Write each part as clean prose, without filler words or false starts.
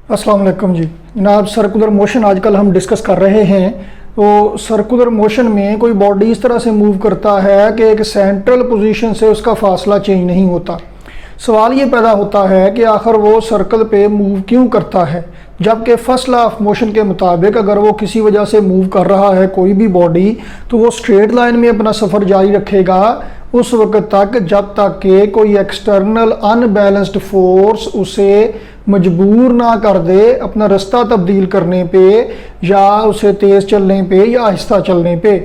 अस्सलाम वालेकुम जी जनाब। सर्कुलर मोशन आजकल हम डिस्कस कर रहे हैं। तो सर्कुलर मोशन में कोई बॉडी इस तरह से मूव करता है कि एक सेंट्रल पोजीशन से उसका फासला चेंज नहीं होता। सवाल ये पैदा होता है कि आखिर वो सर्कल पे मूव क्यों करता है, जबकि फर्स्ट लॉ ऑफ मोशन के मुताबिक अगर वो किसी वजह से मूव कर रहा है कोई भी बॉडी, तो वो स्ट्रेट लाइन में अपना सफ़र जारी रखेगा उस वक्त तक जब तक कि कोई एक्सटर्नल अनबैलेंस्ड फोर्स उसे मजबूर ना कर दे अपना रास्ता तब्दील करने पे, या उसे तेज़ चलने पे या आहिस्ता चलने पे।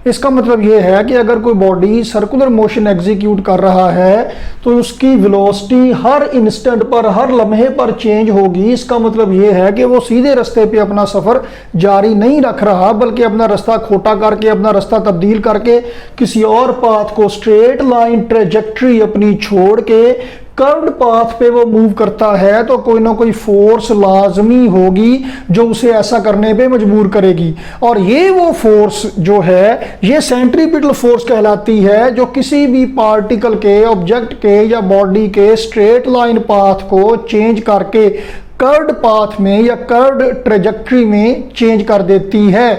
इसका मतलब ये है कि अगर कोई बॉडी सर्कुलर मोशन एग्जीक्यूट कर रहा है तो उसकी वेलोसिटी हर इंस्टेंट पर, हर लम्हे पर चेंज होगी। इसका मतलब ये है कि वो सीधे रास्ते पे अपना सफ़र जारी नहीं रख रहा, बल्कि अपना रास्ता खोटा करके, अपना रास्ता तब्दील करके किसी और पाथ को, स्ट्रेट लाइन ट्रेजेक्ट्री अपनी छोड़ के कर्व्ड पाथ पे वो मूव करता है, तो कोई ना कोई फोर्स लाजमी होगी जो उसे ऐसा करने पे मजबूर करेगी। और ये वो फोर्स जो है ये सेंट्रीपिटल फोर्स कहलाती है, जो किसी भी पार्टिकल के, ऑब्जेक्ट के या बॉडी के स्ट्रेट लाइन पाथ को चेंज करके कर्व्ड पाथ में या कर्व्ड ट्रेजेक्ट्री में चेंज कर देती है।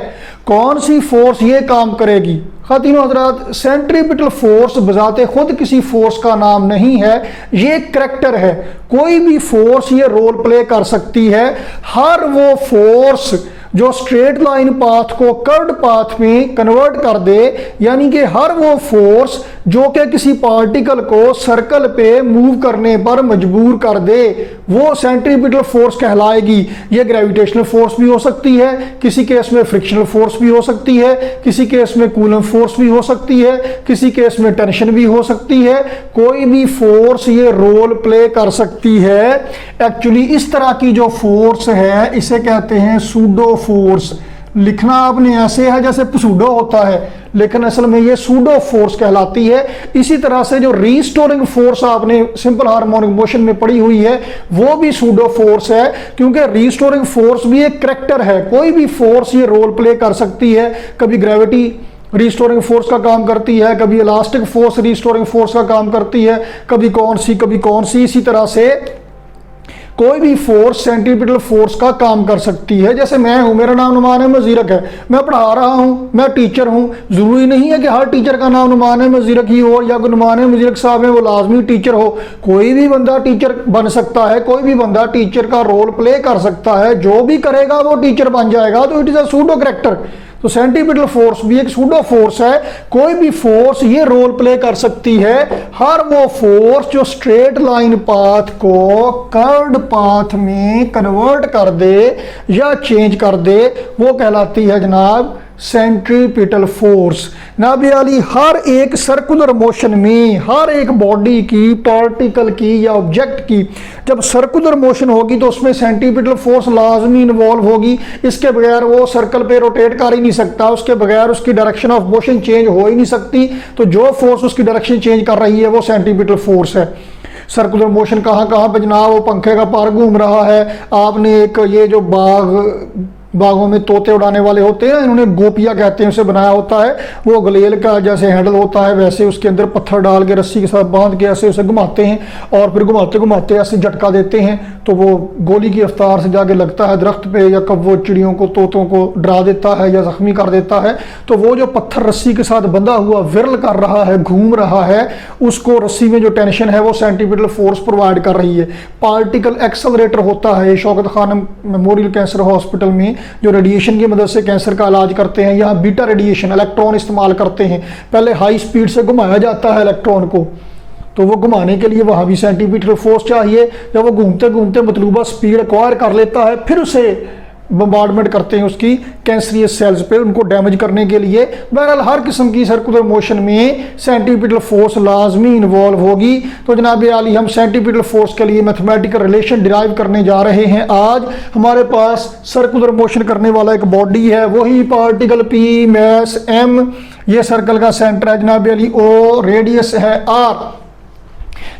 कौन सी फोर्स ये काम करेगी? खातिनों हज़रात, सेंट्रीपिटल फोर्स बजाते खुद किसी फोर्स का नाम नहीं है, ये करैक्टर है। कोई भी फोर्स ये रोल प्ले कर सकती है। हर वो फोर्स जो स्ट्रेट लाइन पाथ को कर्व्ड पाथ में कन्वर्ट कर दे, यानी कि हर वो फोर्स जो कि किसी पार्टिकल को सर्कल पे मूव करने पर मजबूर कर दे, वो सेंट्रीपिटल फोर्स कहलाएगी। ये ग्रेविटेशनल फोर्स भी हो सकती है, किसी केस में फ्रिक्शनल फोर्स भी हो सकती है, किसी केस में कूलम फोर्स भी हो सकती है, किसी केस में टेंशन भी हो सकती है। कोई भी फोर्स ये रोल प्ले कर सकती है। एक्चुअली इस तरह की जो फोर्स है इसे कहते हैं सूडो फोर्स। लिखना आपने ऐसे है जैसे सूडो होता है, लेकिन असल में ये सूडो फोर्स कहलाती है। इसी तरह से जो रीस्टोरिंग फोर्स आपने सिंपल हार्मोनिक मोशन में पढ़ी हुई है वो भी सूडो फोर्स है, क्योंकि रीस्टोरिंग फोर्स भी एक करैक्टर है। कोई भी फोर्स ये रोल प्ले कर सकती है। कभी ग्रेविटी रीस्टोरिंग फोर्स का काम करती है, कभी इलास्टिक फोर्स रीस्टोरिंग फोर्स का काम करती है, कभी कौन सी। इसी तरह से कोई भी फोर्स सेंट्रीपिटल फोर्स का काम कर सकती है। जैसे मैं हूं, मेरा नाम नुमान अहमद ज़ीरक है, मैं पढ़ा रहा हूं, मैं टीचर हूं। जरूरी नहीं है कि हर टीचर का नाम नुमान अहमद ज़ीरक ही हो, या कोई नुमान अहमद ज़ीरक साहब है वो लाजमी टीचर हो। कोई भी बंदा टीचर बन सकता है, कोई भी बंदा टीचर का रोल प्ले कर सकता है। जो भी करेगा वो टीचर बन जाएगा। तो it is a pseudo character. तो सेंट्रीपिटल फोर्स भी एक सूडो फोर्स है। कोई भी फोर्स ये रोल प्ले कर सकती है। हर वो फोर्स जो स्ट्रेट लाइन पाथ को कर्व्ड पाथ में कन्वर्ट कर दे या चेंज कर दे, वो कहलाती है जनाब सेंट्रीपिटल फोर्स। नाबी अली, हर एक सर्कुलर मोशन में, हर एक बॉडी की, पार्टिकल की या ऑब्जेक्ट की जब सर्कुलर मोशन होगी तो उसमें सेंट्रीपिटल फोर्स लाजमी इन्वॉल्व होगी। इसके बगैर वो सर्कल पे रोटेट कर ही नहीं सकता, उसके बगैर उसकी डायरेक्शन ऑफ मोशन चेंज हो ही नहीं सकती। तो जो फोर्स उसकी डायरेक्शन चेंज कर रही है वो सेंट्रीपिटल फोर्स है। सर्कुलर मोशन कहाँ कहाँ पे जनाब, वो पंखे का पार घूम रहा है। आपने एक ये जो बागों में तोते उड़ाने वाले होते हैं, इन्होंने गोपिया कहते हैं उसे बनाया होता है। वो गलेल का जैसे हैंडल होता है वैसे उसके अंदर पत्थर डाल के रस्सी के साथ बांध के ऐसे उसे घुमाते हैं, और फिर घुमाते घुमाते ऐसे झटका देते हैं तो वो गोली की रफ्तार से जाके लगता है दरख्त पे, या कब वो चिड़ियों को, तोतों को डरा देता है या जख्मी कर देता है। तो वो जो पत्थर रस्सी के साथ बंधा हुआ विरल कर रहा है, घूम रहा है, उसको रस्सी में जो टेंशन है वो सेंट्रीपिटल फोर्स प्रोवाइड कर रही है। पार्टिकल एक्सेलरेटर होता है Shaukat Khanam memorial cancer hospital में, जो रेडिएशन की मदद से कैंसर का इलाज करते हैं। यहाँ बीटा रेडिएशन इलेक्ट्रॉन इस्तेमाल करते हैं। पहले हाई स्पीड से घुमाया जाता है इलेक्ट्रॉन को, तो वो घुमाने के लिए वहाँ भी सेंट्रीपिटल फोर्स चाहिए। जब वो घूमते घूमते मतलूबा स्पीड एक्वायर कर लेता है, फिर उसे बम्बार्डमेंट करते हैं उसकी कैंसरियस सेल्स पे, उनको डैमेज करने के लिए। बहरहाल हर किस्म की सर्कुलर मोशन में सेंट्रीपिटल फोर्स लाजमी इन्वॉल्व होगी। तो जनाब आली, हम सेंट्रीपिटल फोर्स के लिए मैथमेटिकल रिलेशन डिराइव करने जा रहे हैं। आज हमारे पास सर्कुलर मोशन करने वाला एक बॉडी है, वही पार्टिकल पी, मैस एम, ये सर्कल का सेंटर है जनाब अली, ओ रेडियस है आर।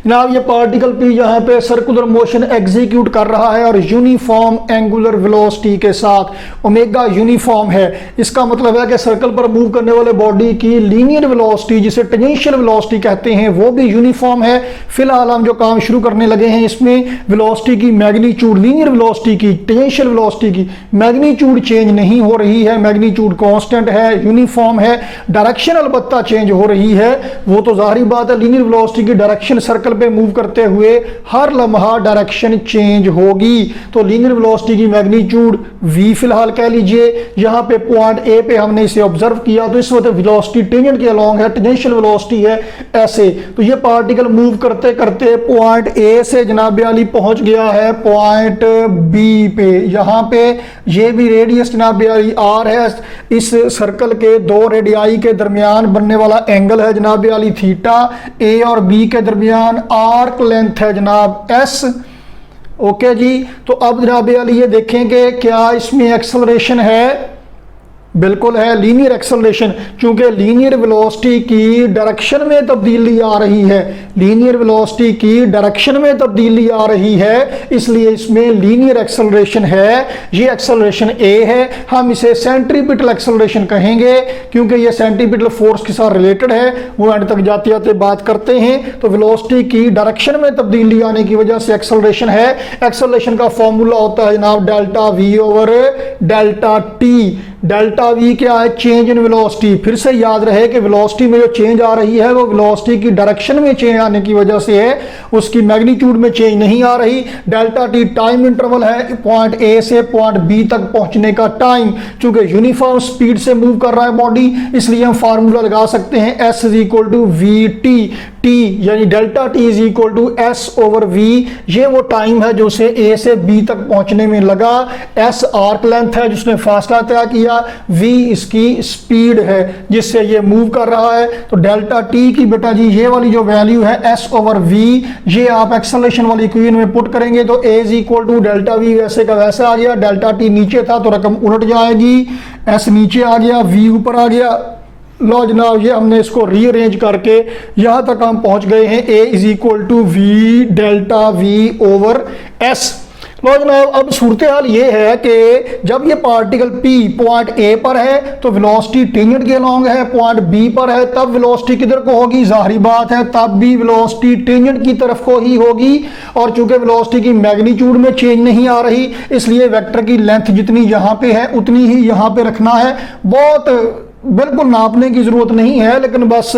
जनाब ये पार्टिकल P यहाँ पे सर्कुलर मोशन एग्जीक्यूट कर रहा है और यूनिफॉर्म एंगुलर वेलोसिटी के साथ, ओमेगा यूनिफॉर्म है। इसका मतलब है कि सर्कल पर मूव करने वाले बॉडी की लीनियर वेलोसिटी, जिसे टेंजेंशियल वेलोसिटी कहते हैं, वो भी यूनिफॉर्म है। फिलहाल हम जो काम शुरू करने लगे हैं इसमें वेलोसिटी की मैग्नीट्यूड, लीनियर वेलोसिटी की, टेंजेंशियल वेलोसिटी की मैग्नीट्यूड चेंज नहीं हो रही है, मैग्नीट्यूड कांस्टेंट है, यूनिफॉर्म है। डायरेक्शन अलबत्ता चेंज हो रही है, वो तो जाहिर बात है, लीनियर वेलोसिटी की डायरेक्शन सर्कल पे मूव करते हुए हर लम्हा डायरेक्शन चेंज होगी। तो लीनियर वेलोसिटी की मैग्नीट्यूड v फिलहाल कह लीजिए। यहां पे पॉइंट ए पे हमने इसे ऑब्जर्व किया तो इस वक्त वेलोसिटी टेंजेंट के अलोंग है, टेंजेंशियल वेलोसिटी है ऐसे। तो ये पार्टिकल मूव करते करते पॉइंट ए से जनाब अली पहुंच गया है पॉइंट बी पे। यहां पे ये भी रेडियस जनाब अली आर है। इस सर्कल के दो रेडियाई के दरमियान बनने वाला एंगल है जनाब अली थीटा। ए और बी के दरमियान आर्क लेंथ है जनाब एस। ओके जी, तो अब जनाब अली ये देखेंगे क्या इसमें एक्सेलरेशन है। बिल्कुल है, लीनियर एक्सेलरेशन, क्योंकि लीनियर वेलोसिटी की डायरेक्शन में तब्दीली आ रही है, लीनियर वेलोसिटी की डायरेक्शन में तब्दीली आ रही है, इसलिए इसमें लीनियर एक्सेलरेशन है। ये एक्सेलरेशन ए है, हम इसे सेंट्रीपिटल एक्सेलरेशन कहेंगे क्योंकि ये सेंट्रीपिटल फोर्स के साथ रिलेटेड है, वो एंड तक जाते जाते बात करते हैं। तो वेलोसिटी की डायरेक्शन में तब्दीली आने की वजह से एक्सेलरेशन है। एक्सेलरेशन का फॉर्मूला होता है जनाब delta V over delta T. Delta we क्या है? Change in velocity. फिर से याद रहे कि वेलोसिटी में जो चेंज आ रही है वो वेलोसिटी की डायरेक्शन में चेंज आने की वजह से है, उसकी मैग्नीट्यूड में चेंज नहीं आ रही। डेल्टा टी टाइम इंटरवल है, पॉइंट ए से पॉइंट बी तक पहुंचने का टाइम। चूंकि यूनिफॉर्म स्पीड से मूव कर रहा है बॉडी, इसलिए हम फार्मूला लगा सकते हैं S is equal to V T. T यानी delta T is equal to S over V. ये वो टाइम है जो उसे ए से बी तक पहुंचने में लगा। एस आर्क लेंथ है जिसने फासला तय किया, वी इसकी स्पीड है जिससे ये मूव कर रहा है। तो डेल्टा टी की बेटा जी ये वाली जो वैल्यू है एस ओवर वी, ये आप एक्सेलरेशन वाली इक्वेशन में पुट करेंगे तो A is equal to delta V वैसे का वैसा आ गया। डेल्टा टी नीचे था तो रकम उलट जाएगी, एस नीचे आ गया, वी ऊपर आ गया। लो जनाब ये हमने इसको रीअरेंज करके यहां तक हम पहुंच गए हैं। A is equal to V delta V over S. लो जनाब अब सूरत हाल ये है कि जब ये पार्टिकल P पॉइंट A पर है तो वेलोसिटी टेंजेंट के अलोंग है, पॉइंट B पर है तब वेलोसिटी किधर को होगी? जाहिर बात है तब भी वेलोसिटी टेंजेंट की तरफ को ही होगी। और चूंकि वेलोसिटी की मैग्नीट्यूड में चेंज नहीं आ रही, इसलिए वेक्टर की लेंथ जितनी यहाँ पे है उतनी ही यहाँ पे रखना है। बहुत बिल्कुल नापने की जरूरत नहीं है, लेकिन बस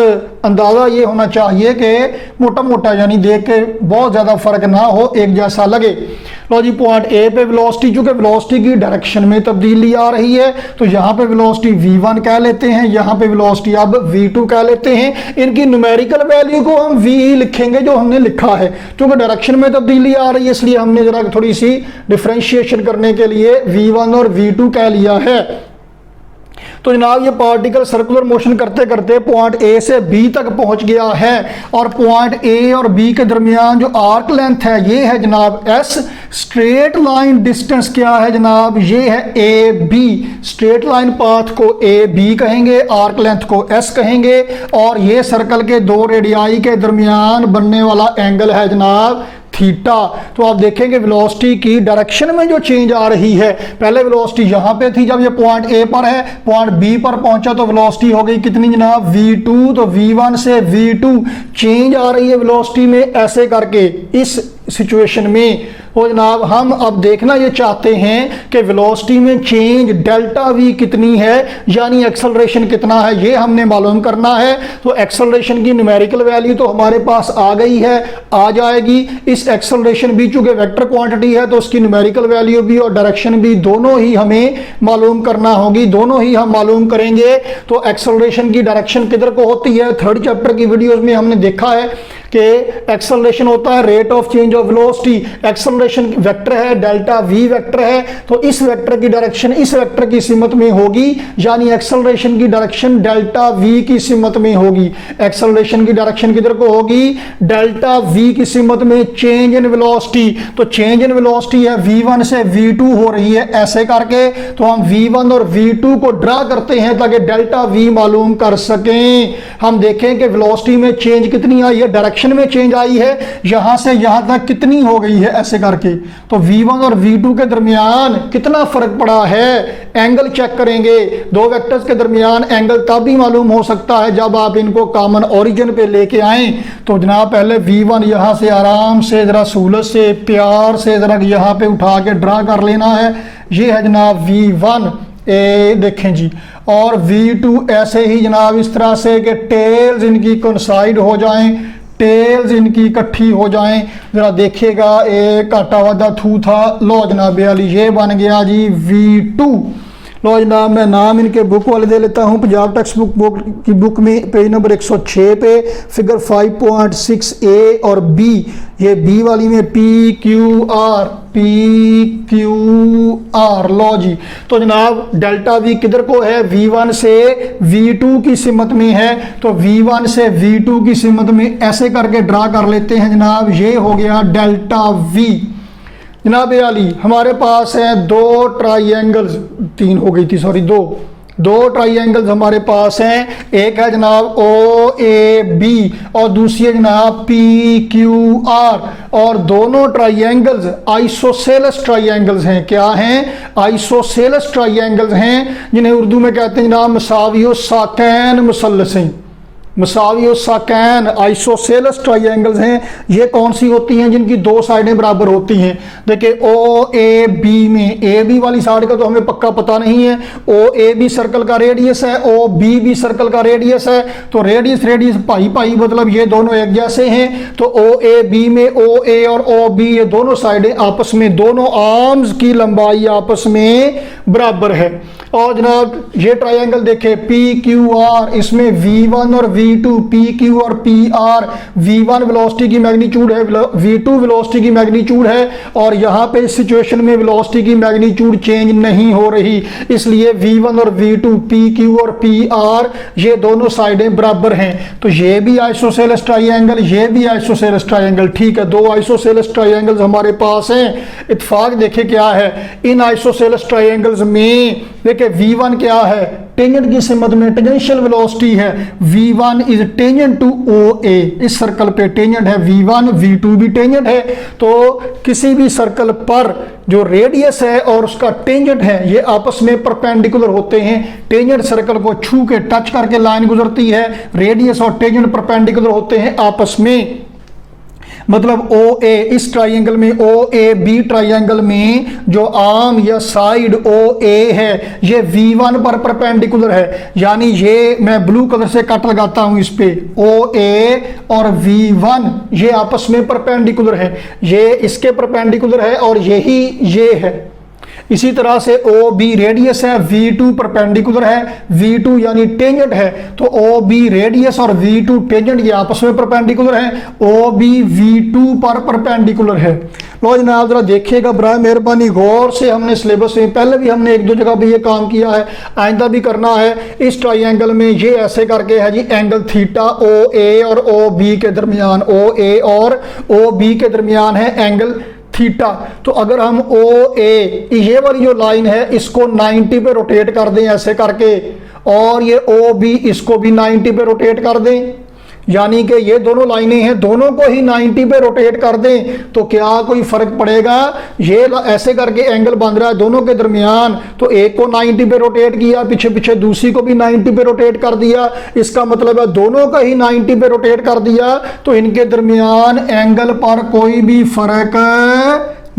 अंदाजा ये होना चाहिए कि मोटा मोटा यानी देख के बहुत ज्यादा फर्क ना हो, एक जैसा लगे। लो जी पॉइंट ए पे वेलोसिटी, चूंकि वेलोसिटी की डायरेक्शन में तब्दीली आ रही है तो यहाँ पे वेलोसिटी v1 कह लेते हैं, यहाँ पे वेलोसिटी अब v2 कह लेते हैं। इनकी न्यूमेरिकल वैल्यू को हम v लिखेंगे जो हमने लिखा है, क्योंकि डायरेक्शन में तब्दीली आ रही है इसलिए हमने जरा थोड़ी सी डिफ्रेंशिएशन करने के लिए v1 और v2 कह लिया है। तो जनाब ये पार्टिकल सर्कुलर मोशन करते करते पॉइंट ए से बी तक पहुंच गया है और पॉइंट ए और बी के दरमियान जो आर्क लेंथ है ये है जनाब एस। स्ट्रेट लाइन डिस्टेंस क्या है जनाब? ये है A B. Straight line path को ए बी कहेंगे, आर्क लेंथ को एस कहेंगे। और ये सर्कल के दो रेडियाई के दरमियान बनने वाला एंगल है जनाब थीटा। तो आप देखेंगे वेलोसिटी की डायरेक्शन में जो चेंज आ रही है, पहले वेलोसिटी यहां पे थी, जब ये पॉइंट ए पर है पॉइंट बी पर पहुंचा तो वेलोसिटी हो गई कितनी जनाब? v2। तो v1 से v2 चेंज आ रही है वेलोसिटी में ऐसे करके इस सिचुएशन में। वो जनाब हम अब देखना ये चाहते हैं कि वेलोसिटी में चेंज डेल्टा वी कितनी है, यानी एक्सेलरेशन कितना है, ये हमने मालूम करना है। तो एक्सेलरेशन की न्यूमेरिकल वैल्यू तो हमारे पास आ गई है, आ जाएगी। इस एक्सेलरेशन भी चूंकि वेक्टर क्वांटिटी है तो उसकी न्यूमेरिकल वैल्यू भी और डायरेक्शन भी दोनों ही हमें मालूम करना होगी, दोनों ही हम मालूम करेंगे। तो एक्सेलरेशन की डायरेक्शन किधर को होती है? थर्ड चैप्टर की वीडियोस में हमने देखा है कि एक्सेलरेशन होता है rate of change of velocity. Acceleration acceleration vector है, डेल्टा वी वेक्टर है, तो इस वेक्टर की डायरेक्शन इस वेक्टर की सिमत में होगी, यानी एक्सेलरेशन की डायरेक्शन डेल्टा वी की सिमत में होगी। एक्सेलरेशन की डायरेक्शन किधर को होगी? डेल्टा वी की सिमत में। चेंज इन वेलोसिटी, तो चेंज इन वेलोसिटी है v1 से v2 हो रही है ऐसे करके, तो हम v1 और v2 को ड्रा करते हैं ताकि डेल्टा v मालूम कर सकें। हम देखें कि वेलोसिटी में चेंज कितनी आई है, डायरेक्शन में चेंज आई है, यहां से यहां तक कितनी हो गई है ऐसे करके। तो v1 और v2 के दरमियान कितना फर्क पड़ा है, एंगल चेक करेंगे। दो वेक्टर्स के दरमियान एंगल तब भी मालूम हो सकता है जब आप इनको कॉमन ओरिजिन पे लेके आए। तो जनाब पहले v1 यहां से आराम से जरा सहूलत से प्यार से जरा यहां पे उठा के ड्रा कर लेना है। ये है जनाब v1 ए, देखें जी, और v2 ऐसे ही जनाब इस तरह से कि टेल्स इनकी कोइंसाइड हो जाएं, टेल्स इनकी इकट्ठी हो जाएं। जरा देखिएगा, एक घाटा वादा थू था। लो जनाब वाली ये बन गया जी v2। लो जनाब मैं नाम इनके बुक वाले दे लेता हूँ। पंजाब टेक्स्ट बुक की बुक में पेज नंबर 106 पे फिगर 5.6 ए और बी, ये बी वाली में पी क्यू आर। लो जी, तो जनाब डेल्टा वी किधर को है? v1 से v2 की सिमत में है, तो v1 से v2 की सिमत में ऐसे करके ड्रा कर लेते हैं जनाब। ये हो गया डेल्टा वी। जनाब आली हमारे पास है दो ट्राइंगल्स, तीन हो गई थी सॉरी, दो ट्राइंगल्स हमारे पास हैं। एक है जनाब ओ ए बी और दूसरी है जनाब पी क्यू आर, और दोनों ट्राइंगल्स आइसोसेलेस ट्राइंगल्स हैं। क्या हैं? आइसोसेलेस ट्राइंगल्स हैं, जिन्हें उर्दू में कहते हैं जनाब मसावियो साकैन मुसल्लसें। मसावियो साकैन आइसोसेलेस ट्राइंगल्स हैं। ये कौन सी होती हैं? जिनकी दो साइडें बराबर होती हैं। देखिए ओ ए बी में, ए बी वाली साइड का तो हमें पक्का पता नहीं है। ओ ए बी सर्कल का रेडियस है, ओ बी भी सर्कल का रेडियस है, तो रेडियस पाई पाई मतलब ये दोनों एक जैसे हैं। तो ओ ए बी में ओ ए और ओ बी ये दोनों साइडें आपस में, दोनों आर्म्स की लंबाई आपस में बराबर है। और जनाब ये ट्राइंगल देखे पी क्यू आर, इसमें v1 और v2, पी क्यू और पी आर, v1 वेलोसिटी की मैग्नीट्यूड है, v2 वेलोसिटी की मैग्नीट्यूड है, और यहाँ पे इस सिचुएशन में वेलोसिटी की मैग्नीट्यूड चेंज नहीं हो रही, इसलिए v1 और v2, पी क्यू और पी आर ये दोनों साइडें बराबर हैं। तो ये भी आइसोसेलेस ट्राइंगल, ये भी आइसोसेलेस ट्राइंगल। ठीक है, दो आइसोसेलेस ट्राइंगल्स हमारे पास हैं। इत्तेफाक देखे क्या है इन आइसोसेलेस ट्राइंगल्स में, देखिए v1 क्या है? टेंजेंट की सिमत में टेंजेंशियल वेलोसिटी है, v1 is tangent to O A. इस सर्कल पे टेंजेंट है v1, v2 भी टेंजेंट है। तो किसी भी सर्कल पर जो रेडियस है और उसका टेंजेंट है ये आपस में परपेंडिकुलर होते हैं। टेंजेंट सर्कल को छू के टच करके लाइन गुजरती है, रेडियस और टेंजेंट परपेंडिकुलर होते हैं आपस में। मतलब ओ ए, इस ट्राइंगल में ओ ए बी ट्राइंगल में जो आर्म या साइड ओ ए है ये v1 पर परपेंडिकुलर है, यानी ये मैं ब्लू कलर से कट लगाता हूं इस पे, ओ ए और v1 ये आपस में परपेंडिकुलर है, ये इसके परपेंडिकुलर है और यही ये है। इसी तरह से ओ बी रेडियस है, v2 परपेंडिकुलर है, v2 यानी टेंजेंट है, तो ओ बी रेडियस और v2 टेंजेंट ये आपस में परपेंडिकुलर है, ओ बी v2 पर परपेंडिकुलर है। लो जनाब जरा देखिएगा बराए मेहरबानी गौर से, हमने सिलेबस में पहले भी हमने एक दो जगह पे ये काम किया है, आइंदा भी करना है। इस ट्राइंगल में ये ऐसे करके है जी एंगल थीटा ओ ए और ओ बी के दरमियान, ओ ए और ओ बी के दरमियान है एंगल थीटा। तो अगर हम ओ ए ये वाली जो लाइन है इसको 90 पे रोटेट कर दें ऐसे करके, और ये ओ बी इसको भी 90 पे रोटेट कर दें, यानी कि ये दोनों लाइनें हैं दोनों को ही 90 पे रोटेट कर दें, तो क्या कोई फर्क पड़ेगा? ये ऐसे करके एंगल बन रहा है दोनों के दरमियान, तो एक को 90 पे रोटेट किया, पीछे पीछे दूसरी को भी 90 पे रोटेट कर दिया, इसका मतलब है दोनों का ही 90 पे रोटेट कर दिया, तो इनके दरमियान एंगल पर कोई भी फर्क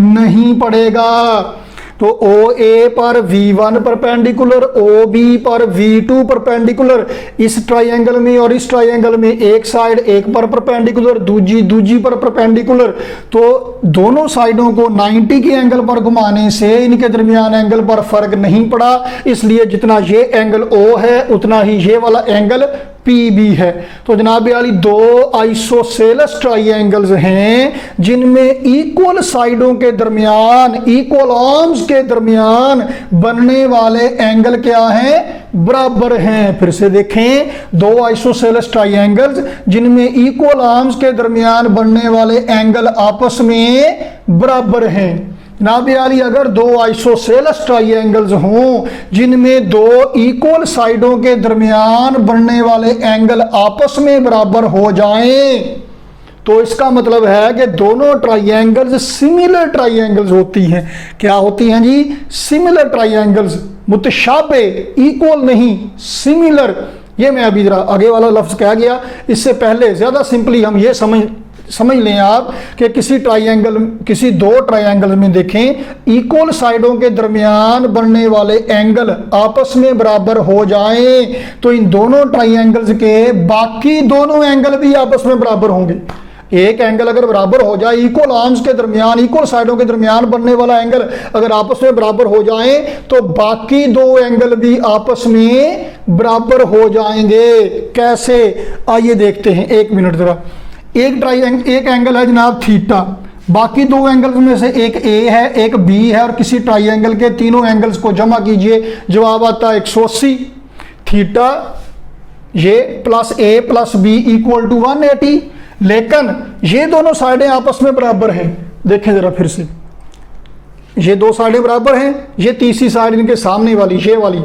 नहीं पड़ेगा। तो ओ ए पर v1 परपेंडिकुलर, ओ बी पर v2 परपेंडिकुलर, इस ट्राइंगल में और इस ट्राइंगल में एक साइड एक पर परपेंडिकुलर, दूजी पर परपेंडिकुलर, तो दोनों साइडों को 90 के एंगल पर घुमाने से इनके दरमियान एंगल पर फर्क नहीं पड़ा, इसलिए जितना ये एंगल O है उतना ही ये वाला एंगल PB है। तो जनाब वाली दो आइसोसेलेस ट्राइंगल्स हैं जिनमें इक्वल साइडों के दरमियान, इक्वल आर्म्स के दरमियान बनने वाले एंगल क्या हैं? बराबर हैं। फिर से देखें, दो आइसोसेलेस ट्राइंगल्स जिनमें इक्वल आर्म्स के दरमियान बनने वाले एंगल आपस में बराबर हैं। जनाब यारी अगर दो आइसोसेलेस ट्राइंगल्स हों जिनमें दो इक्वल साइडों के दरमियान बनने वाले एंगल आपस में बराबर हो जाएं तो इसका मतलब है कि दोनों ट्राइंगल्स सिमिलर ट्राइंगल्स होती हैं। क्या होती हैं जी? सिमिलर ट्राइंगल्स, मुतशाबे, इक्वल नहीं, सिमिलर। ये मैं अभी जरा आगे वाला लफ्ज कह गया, इससे पहले ज्यादा सिंपली हम ये समझ लें आप कि किसी दो ट्रायंगल में देखें इक्वल साइडों के दरमियान बनने वाले एंगल आपस में बराबर हो जाएं तो इन दोनों ट्रायंगल्स के बाकी दोनों एंगल भी आपस में बराबर होंगे। एक एंगल अगर बराबर हो जाए, इक्वल आर्म्स के दरमियान, इक्वल साइडों के दरमियान बनने वाला एंगल अगर आपस में बराबर हो जाए तो बाकी दो एंगल भी आपस में बराबर हो जाएंगे। कैसे? आइए देखते हैं, एक मिनट जरा। एक एंगल है जनाब थीटा, बाकी दो एंगल्स में से एक ए है, एक बी है, और किसी ट्राइंगल के तीनों एंगल्स को जमा कीजिए, जवाब आता है 180। थीटा ये plus A plus B equal to 180। लेकिन ये दोनों साइडें आपस में बराबर हैं। देखें जरा फिर से, ये दो साइडें बराबर हैं, ये तीसरी साइड इनके सामने वाली, ये वाली,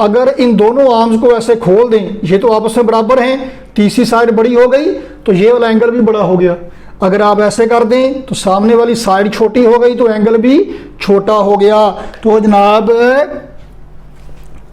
अगर इन दोनों आर्म्स को ऐसे खोल दें, ये तो आपस में बराबर हैं, तीसरी साइड बड़ी हो गई तो ये वाला एंगल भी बड़ा हो गया। अगर आप ऐसे कर दें तो सामने वाली साइड छोटी हो गई तो एंगल भी छोटा हो गया। तो जनाब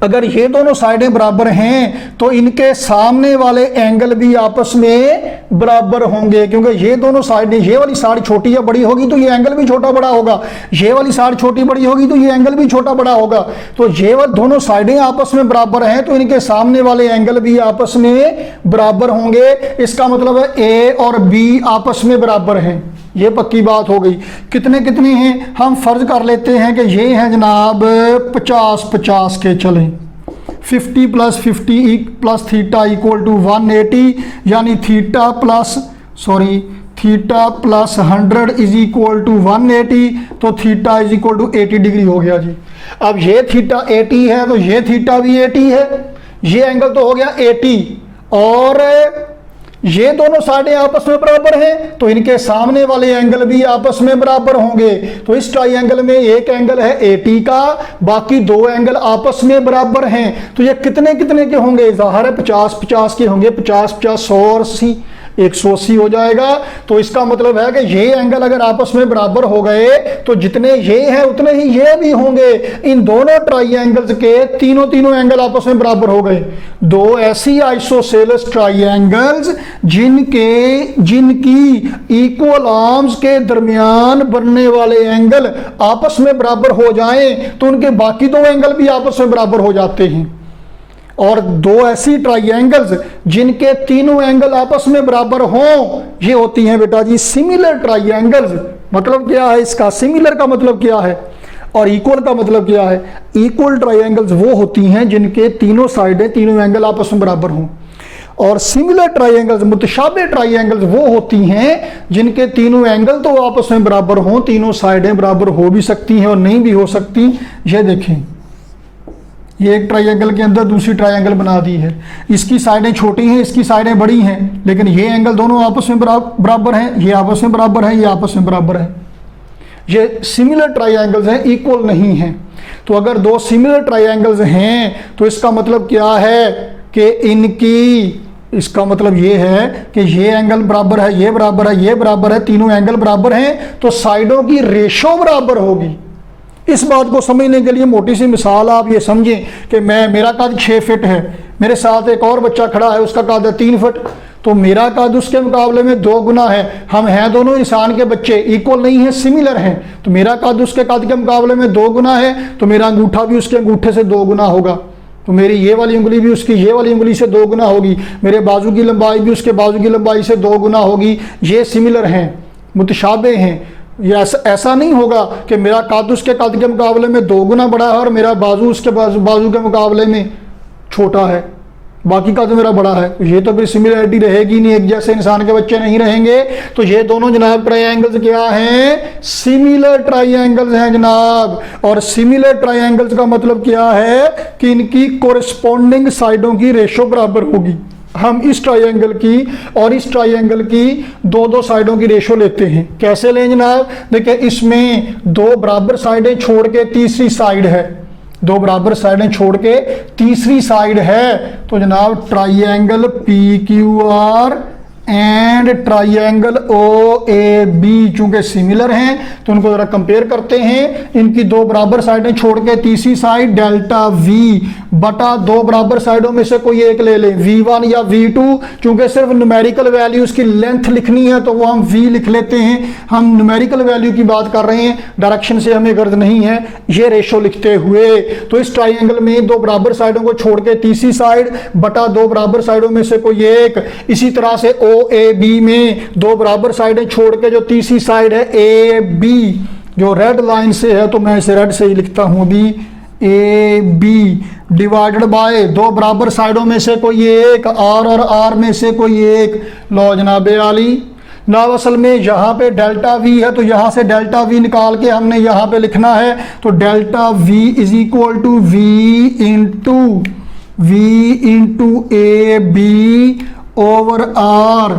अगर ये दोनों साइडें बराबर हैं तो इनके सामने वाले एंगल भी आपस में बराबर होंगे, क्योंकि ये दोनों साइडें, ये वाली साइड छोटी या बड़ी होगी तो ये एंगल भी छोटा बड़ा होगा, ये वाली साइड छोटी बड़ी होगी तो ये एंगल भी छोटा बड़ा होगा। तो ये दोनों साइडें आपस में बराबर हैं तो इनके सामने वाले एंगल भी आपस में बराबर होंगे। इसका मतलब है ए और बी आपस में बराबर हैं। ये पक्की बात हो गई। कितने कितने हैं? हम फर्ज कर लेते हैं कि ये हैं जनाब 50-50 के, चलें 50 plus 50 plus theta equal to 180, यानी theta plus 100 is equal to 180, तो theta is equal to 80 degree हो गया जी। अब ये थीटा 80 है तो ये थीटा भी 80 है, ये एंगल तो हो गया 80, और ये दोनों साइडें आपस में बराबर हैं तो इनके सामने वाले एंगल भी आपस में बराबर होंगे। तो इस ट्राइंगल में एक एंगल है 80 का, बाकी दो एंगल आपस में बराबर हैं। तो ये कितने कितने के होंगे? ज़ाहिर है 50-50 के होंगे। 50-50 100 और 80 180 हो जाएगा। तो इसका मतलब है कि ये एंगल अगर आपस में बराबर हो गए तो जितने ये हैं उतने ही ये भी होंगे। इन दोनों ट्राइंगल्स के तीनों एंगल आपस में बराबर हो गए। दो ऐसी आइसोसेलेस ट्राइंगल्स जिनकी इक्वल आर्म्स के दरमियान बनने वाले एंगल आपस में बराबर हो जाएं तो उनके बाकी दो एंगल भी आपस में बराबर हो जाते हैं। और दो ऐसी ट्राइंगल्स जिनके तीनों एंगल आपस में बराबर हों, ये होती हैं बेटा जी सिमिलर ट्राइंगल्स। मतलब क्या है इसका? सिमिलर का मतलब क्या है और इक्वल का मतलब क्या है? इक्वल ट्राइंगल्स वो होती हैं जिनके तीनों साइडें, तीनों एंगल आपस में बराबर हों, और सिमिलर ट्राइंगल्स, मुतशाबे ट्राइंगल्स वो होती हैं जिनके तीनों एंगल तो आपस में बराबर हों, तीनों साइडें बराबर हो भी सकती हैं और नहीं भी हो सकती। ये देखें, ये एक ट्राइंगल के अंदर दूसरी ट्राइंगल बना दी है, इसकी साइडें छोटी हैं, इसकी साइडें बड़ी हैं, लेकिन ये एंगल दोनों आपस में बराबर हैं, ये आपस में बराबर हैं, ये आपस में बराबर हैं। ये सिमिलर ट्राइंगल्स हैं, इक्वल नहीं हैं। तो अगर दो सिमिलर ट्राइंगल्स हैं तो इसका मतलब क्या है कि इसका मतलब ये है कि ये एंगल बराबर है, ये बराबर है, ये बराबर है, तीनों एंगल बराबर हैं तो साइडों की रेशो बराबर होगी। इस बात को समझने के लिए मोटी सी मिसाल आप ये समझें कि मेरा कद 6 फीट है, मेरे साथ एक और बच्चा खड़ा है, उसका कद है 3 फीट, तो मेरा कद उसके मुकाबले में 2 गुना है। हम हैं दोनों इंसान के बच्चे, इक्वल नहीं है, सिमिलर हैं, तो मेरा कद उसके कद के मुकाबले में 2 गुना है, तो मेरा अंगूठा भी उसके अंगूठे से 2 गुना होगा, तो मेरी ये वाली उंगली भी उसकी ये वाली उंगली से 2 गुना होगी, मेरे बाजू की लंबाई भी उसके बाजू की लंबाई से 2 गुना होगी। ये सिमिलर हैं, मुतशाबे हैं। ये ऐसा नहीं होगा कि मेरा कद उसके कद के मुकाबले में 2 गुना बड़ा है और मेरा बाजू उसके बाजू के मुकाबले में छोटा है। बाकी का तो मेरा बड़ा है, ये तो फिर सिमिलरिटी रहेगी नहीं, एक जैसे इंसान के बच्चे नहीं रहेंगे। तो ये दोनों जनाब ट्रायंगल्स क्या हैं, सिमिलर ट्रायंगल्स हैं जनाब। और सिमिलर ट्रायंगल्स का मतलब क्या है कि इनकी कोरिस्पोंडिंग साइडों की रेशो बराबर होगी। हम इस ट्रायंगल की और इस ट्रायंगल की दो दो साइडों की रेशो लेते हैं। कैसे लें जनाब, देखिए इसमें दो बराबर साइडें छोड़ के तीसरी साइड है, दो बराबर साइडें छोड़ के तीसरी साइड है, तो जनाब triangle P Q R and triangle O A B चूंकि सिमिलर हैं तो उनको जरा कंपेयर करते हैं। इनकी दो बराबर साइडें छोड़ के तीसरी साइड डेल्टा वी बटा दो बराबर साइडों में से कोई एक ले लें, V1 या V2। चूंकि सिर्फ न्यूमेरिकल वैल्यूज की लेंथ लिखनी है तो वो हम V लिख लेते हैं। हम न्यूमेरिकल वैल्यू की बात कर रहे हैं, डायरेक्शन से हमें गर्द नहीं है ये रेशो लिखते हुए। तो इस ट्रायंगल में दो बराबर साइडों को छोड़ के तीसरी साइड बटा दो बराबर साइडों में से कोई एक। इसी तरह से ओ ए बी में दो बराबर साइडें छोड़ के जो तीसरी साइड है ए बी, जो रेड लाइन से है तो मैं इसे रेड से ही लिखता हूं अभी, ए बी डिवाइडेड बाय दो बराबर साइडों में से कोई एक आर और आर में से कोई एक। लो जनाब आली ना, असल में यहाँ पे डेल्टा वी है तो यहाँ से डेल्टा वी निकाल के हमने यहाँ पे लिखना है। तो delta V is equal to V into A B over R.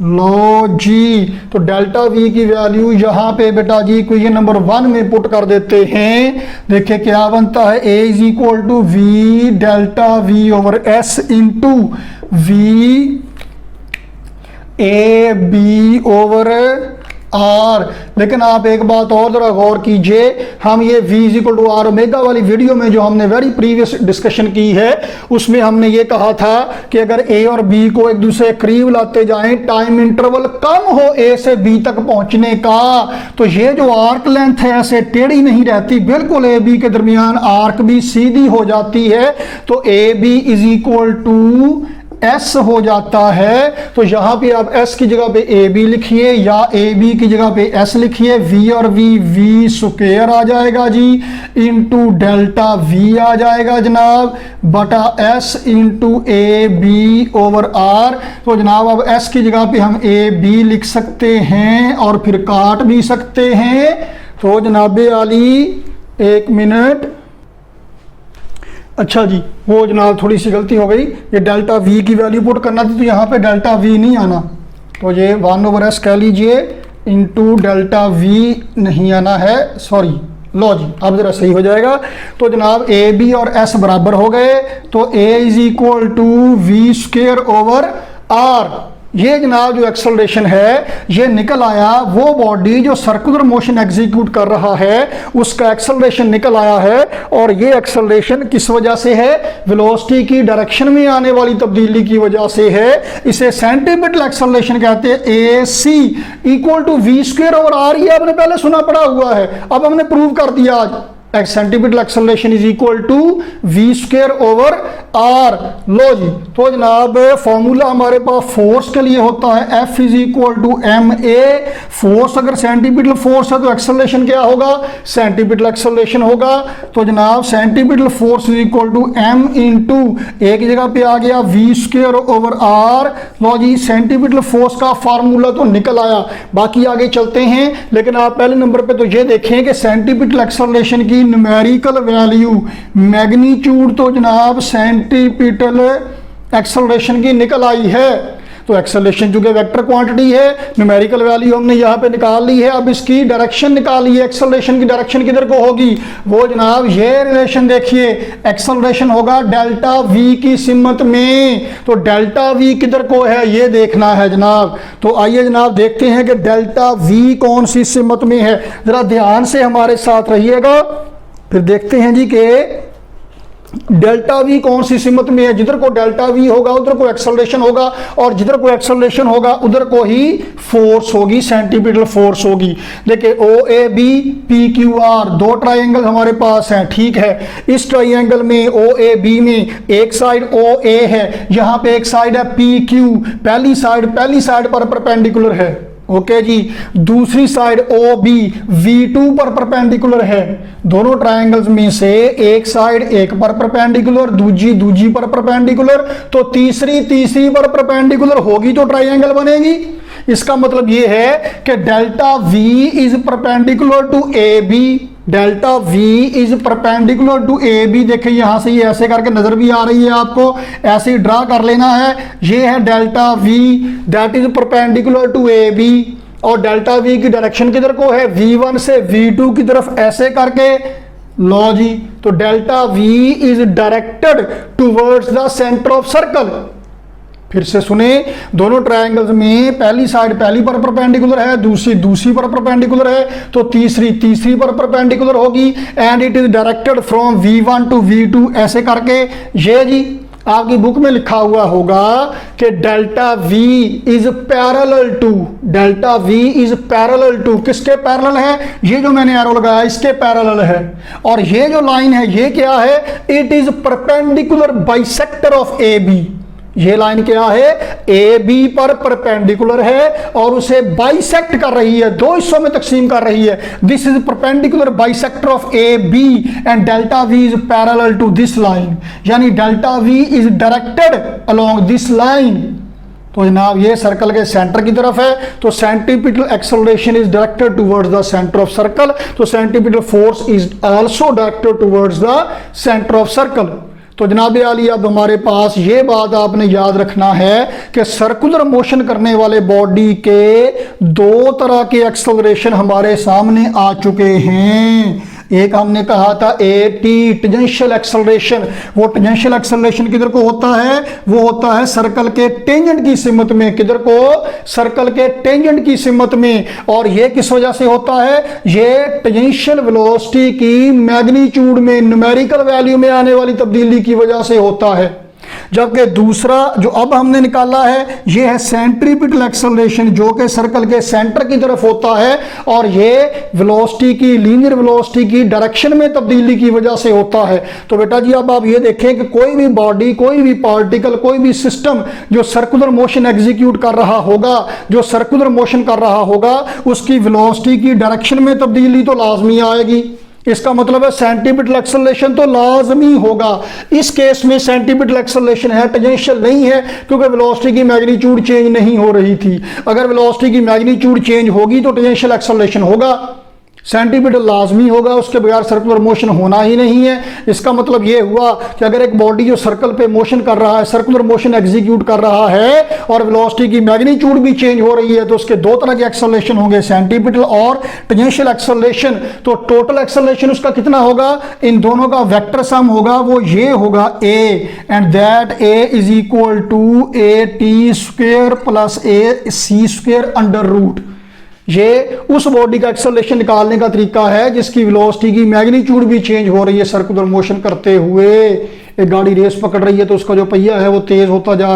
लो जी, तो डेल्टा वी की वैल्यू यहाँ पे बेटा जी इक्वेशन नंबर 1 में पुट कर देते हैं। देखिए क्या बनता है, A is equal to V delta V over S into V A B over R. लेकिन आप एक बात और जरा गौर कीजिए, हम ये v is equal to R omega वाली वीडियो में जो हमने वेरी प्रीवियस डिस्कशन की है उसमें हमने ये कहा था कि अगर a और b को एक दूसरे करीब लाते जाएं, टाइम इंटरवल कम हो a से b तक पहुंचने का, तो ये जो आर्क लेंथ है ऐसे टेढ़ी नहीं रहती, बिल्कुल a b के दरमियान आर्क भी सीधी हो जाती है। तो a b is equal to S हो जाता है। तो यहां पे आप S की जगह पे ए बी लिखिए या ए बी की जगह पे S लिखिए, V और V स्क्वायर आ जाएगा जी, इंटू डेल्टा V आ जाएगा जनाब बटा S into A B over R। तो जनाब अब S की जगह पे हम ए बी लिख सकते हैं और फिर काट भी सकते हैं। तो जनाब आली एक मिनट, अच्छा जी वो जनाब थोड़ी सी गलती हो गई, ये डेल्टा वी की वैल्यू पुट करना थी तो यहाँ पे डेल्टा वी नहीं आना, तो ये 1 ओवर एस कह लीजिए इंटू डेल्टा वी नहीं आना है, सॉरी। लो जी अब जरा सही हो जाएगा। तो जनाब ए बी और एस बराबर हो गए, तो A is equal to V square over R. ये जनाब जो एक्सेलरेशन है ये निकल आया, वो बॉडी जो सर्कुलर मोशन एग्जीक्यूट कर रहा है उसका एक्सेलरेशन निकल आया है। और ये एक्सेलरेशन किस वजह से है, वेलोसिटी की डायरेक्शन में आने वाली तब्दीली की वजह से है। इसे सेंटीमीटर एक्सेलरेशन कहते हैं। A C equal to V square over R, ये आपने पहले सुना पड़ा हुआ है, अब हमने प्रूव कर दिया आज। Centimetre acceleration is equal to V square over R. लो जी, तो जनाब फॉर्मूला हमारे पास फोर्स के लिए होता है F is equal to M A. Force अगर सेंटीमीटर फोर्स है तो एक्सेलरेशन क्या होगा, सेंटीमीटर एक्सेलरेशन होगा। तो जनाब centimetre force is equal to M into एक जगह पे आ गया वी स्क्वायर ओवर आर। लो जी सेंटीमीटर फोर्स का फार्मूला तो निकल आया, बाकी आगे चलते हैं। लेकिन आप पहले नंबर पे तो ये देखें कि सेंटीमीटर एक्सेलरेशन की न्यूमेरिकल वैल्यू मैग्नीट्यूड तो जनाब सेंटीमीटर एक्सेलरेशन की निकल आई है। तो एक्सेलरेशन चूंकि वेक्टर क्वांटिटी है, न्यूमेरिकल वैल्यू हमने यहाँ पे निकाल ली है। अब इसकी डायरेक्शन निकाली है, एक्सेलरेशन की डायरेक्शन किधर को होगी, वो जनाब ये रिलेशन देखिए, एक्सेलरेशन होगा डेल्टा वी की सिमत में। तो डेल्टा वी किधर को है ये देखना है जनाब। तो आइए जनाब देखते हैं कि डेल्टा वी कौन सी सिमत में है, जरा ध्यान से हमारे साथ रहिएगा, फिर देखते हैं जी कि डेल्टा वी कौन सी सिमत में है। जिधर को डेल्टा वी होगा उधर को एक्सेलरेशन होगा, और जिधर को एक्सेलरेशन होगा उधर को ही फोर्स होगी, सेंटीमीटर फोर्स होगी। देखिए O A B P Q R दो ट्राइंगल हमारे पास हैं, ठीक है। इस ट्राइंगल में ओ ए बी में एक साइड ओ ए है, यहाँ पे एक साइड है पी क्यू, पहली साइड पर परपेंडिकुलर है, ओके जी। दूसरी साइड ओ बी V2 पर परपेंडिकुलर है। दोनों ट्रायंगल्स में से एक साइड एक पर परपेंडिकुलर, दूजी पर परपेंडिकुलर, तो तीसरी पर परपेंडिकुलर होगी तो ट्रायंगल बनेगी। इसका मतलब यह है कि delta V is perpendicular to A B, delta V is perpendicular to A B. देखिए यहां से ये ऐसे करके नजर भी आ रही है आपको, ऐसे ही ड्रा कर लेना है। ये है delta V that is perpendicular to A B, और डेल्टा V की डायरेक्शन किधर को है, V1 से V2 की तरफ ऐसे करके लो जी। तो delta V is directed towards the centre of circle. फिर से सुने, दोनों ट्रायंगल्स में पहली साइड पहली पर परपेंडिकुलर है, दूसरी पर परपेंडिकुलर है, तो तीसरी पर परपेंडिकुलर होगी। And it is directed from V1 to V2 ऐसे करके। ये जी आपकी बुक में लिखा हुआ होगा कि delta V is parallel to किसके पैरेलल है, ये जो मैंने एरो लगाया इसके पैरेलल है। और ये जो लाइन है ये क्या है, it is perpendicular bisector of A B. ये लाइन क्या है, ए बी पर परपेंडिकुलर है और उसे बाइसेक्ट कर रही है, दो हिस्सों में तकसीम कर रही है। This is perpendicular bisector of A B and delta V is parallel to this line, यानी delta V is directed along this line. तो जनाब ये सर्कल के सेंटर की तरफ है, तो centripetal acceleration is directed towards the centre of circle, तो centripetal force is also directed towards the centre of circle. तो जनाब आली अब हमारे पास ये बात आपने याद रखना है कि सर्कुलर मोशन करने वाले बॉडी के दो तरह के एक्सेलरेशन हमारे सामने आ चुके हैं। एक हमने कहा था AT टेंजेंशियल एक्सेलरेशन, वो टेंजेंशियल एक्सेलरेशन किधर को होता है, वो होता है सर्कल के टेंजेंट की सिमत में, किधर को, सर्कल के टेंजेंट की सिमत में। और ये किस वजह से होता है, ये टेंजेंशियल वेलोसिटी की मैग्नीट्यूड में, न्यूमेरिकल वैल्यू में आने वाली तब्दीली की वजह से होता है। जबकि दूसरा जो अब हमने निकाला है ये है सेंट्रीपिटल एक्सेलरेशन, जो कि सर्कल के सेंटर की तरफ होता है, और ये वेलोसिटी की, लीनियर वेलोसिटी की डायरेक्शन में तब्दीली की वजह से होता है। तो बेटा जी अब आप ये देखें कि कोई भी बॉडी, कोई भी पार्टिकल, कोई भी सिस्टम जो सर्कुलर मोशन एग्जीक्यूट कर रहा होगा, जो सर्कुलर मोशन कर रहा होगा, उसकी वेलोसिटी की डायरेक्शन में तब्दीली तो लाजमी आएगी। इसका मतलब है सेंटीपिटल एक्सेलरेशन तो लाजमी होगा। इस केस में सेंटीपिटल एक्सेलरेशन है, टेंजेंशियल नहीं है, क्योंकि वेलोसिटी की मैग्नीट्यूड चेंज नहीं हो रही थी। अगर वेलोसिटी की मैग्नीट्यूड चेंज होगी तो टेंजेंशियल एक्सेलरेशन होगा, सेंटीपिटल लाजमी होगा, उसके बगैर सर्कुलर मोशन होना ही नहीं है। इसका मतलब यह हुआ कि अगर एक बॉडी जो सर्कल पे मोशन कर रहा है, सर्कुलर मोशन एग्जीक्यूट कर रहा है और वेलोसिटी की मैग्नीट्यूड भी चेंज हो रही है, तो उसके दो तरह के एक्सेलरेशन होंगे, सेंटीपिटल और टेंजेंशियल एक्सेलरेशन। तो टोटल एक्सेलरेशन उसका कितना होगा, इन दोनों का वेक्टर सम होगा, वो ये होगा A, and that A is equal to AT square plus AC square under root. ये उस बॉडी का एक्सेलरेशन निकालने का तरीका है जिसकी वेलोसिटी की मैग्नीट्यूड भी चेंज हो रही है सर्कुलर मोशन करते हुए। एक गाड़ी रेस पकड़ रही है तो उसका जो पहिया है वो तेज होता जा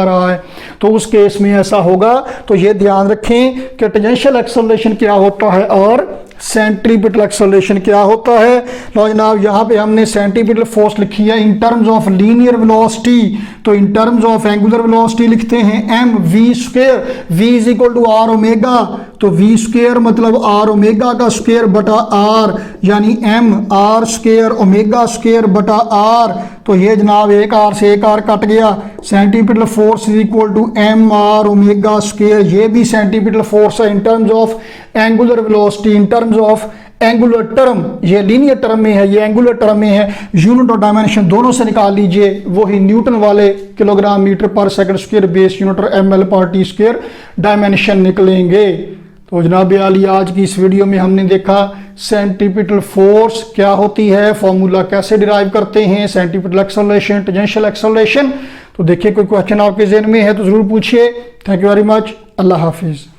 रहा है, तो उस केस में ऐसा होगा। तो ये ध्यान रखें कि टेंजेंशियल एक्सेलरेशन क्या होता है और सेंट्रीपिटल एक्सेलरेशन क्या होता है। लो जनाब यहाँ पे हमने सेंट्रीपिटल फोर्स लिखी है in terms of linear velocity, तो in terms of angular velocity लिखते हैं mv square, v is equal to R omega, तो v स्क्वायर मतलब आर ओमेगा का स्क्वायर बटा आर, यानी m R square omega square बटा आर। तो ये जनाब एक आर से एक आर कट गया, centripetal force is equal to m R omega square. ये भी सेंटीपिटल फोर्स है in terms of angular velocity, in terms of angular term. ये लीनियर टर्म में है, ये एंगुलर टर्म में है। यूनिट और डायमेंशन दोनों से निकाल लीजिए, वही न्यूटन वाले किलोग्राम मीटर पर सेकंड स्क्वायर बेस यूनिट और ml पर टी स्क्वायर डायमेंशन निकलेंगे। तो जनाब आली आज की इस वीडियो में हमने देखा सेंटीपिटल फोर्स क्या होती है, फॉर्मूला कैसे डिराइव करते हैं, सेंटीपिटल एक्सेलरेशन, टेंजेंशियल एक्सेलरेशन। तो देखिए कोई क्वेश्चन आपके ज़हन में है तो जरूर पूछिए। थैंक यू वेरी मच, अल्लाह हाफिज़।